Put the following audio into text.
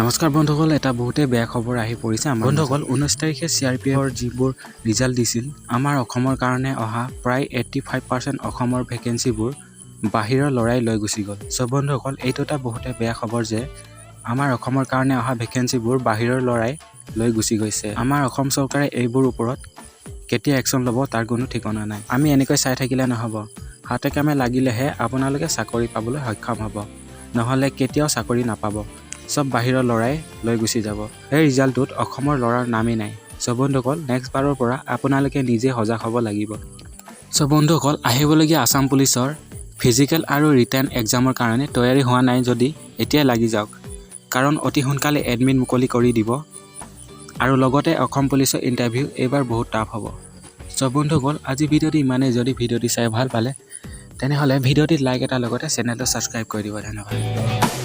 নমস্কাৰ বন্ধুসকল, এটা বহুতে বেয়া খবৰ আহি পৰিছে আমাৰ বন্ধুসকল। 19 তাৰিখে CRPFৰ যিবোৰ ৰিজাল্ট দিছিল, আমাৰ অসমৰ কাৰণে অহা প্ৰায় 85% অসমৰ ভেকেঞ্চিবোৰ বাহিৰৰ ল'ৰাই লৈ গুচি গ'ল। চ' বন্ধুসকল, এইটো এটা বহুতে বেয়া খবৰ যে আমাৰ অসমৰ কাৰণে অহা ভেকেঞ্চিবোৰ বাহিৰৰ ল'ৰাই লৈ গুচি গৈছে। আমাৰ অসম চৰকাৰে এইবোৰ ওপৰত কেতিয়া একশ্যন ল'ব তাৰ কোনো ঠিকনা নাই। আমি এনেকৈ চাই থাকিলে নহ'ব। হাতে কামে লাগিলেহে আপোনালোকে চাকৰি পাবলৈ সক্ষম হ'ব, নহ'লে কেতিয়াও চাকৰি নাপাব। চব বাহিৰৰ ল'ৰাই লৈ গুচি যাব। এই ৰিজাল্টটোত অসমৰ ল'ৰাৰ নামেই নাই। চ' বন্ধুসকল, নেক্সট বাৰৰ পৰা আপোনালোকে নিজে সজাগ হ'ব লাগিব। চ' বন্ধুসকল, আহিবলগীয়া আছাম পুলিচৰ ফিজিকেল আৰু ৰিটেন এক্সামৰ কাৰণে তৈয়াৰী হোৱা নাই যদি এতিয়াই লাগি যাওক, কাৰণ অতি সোনকালে এডমিট মুকলি কৰি দিব আৰু লগতে অসম পুলিচৰ ইণ্টাৰভিউ এইবাৰ বহুত টাফ হ'ব। চ' বন্ধুসকল, আজি ভিডিঅ'টি ইমানেই। যদি ভিডিঅ'টি চাই ভাল পালে তেনেহ'লে ভিডিঅ'টিত লাইক এটাৰ লগতে চেনেলটো ছাবস্ক্ৰাইব কৰি দিব। ধন্যবাদ।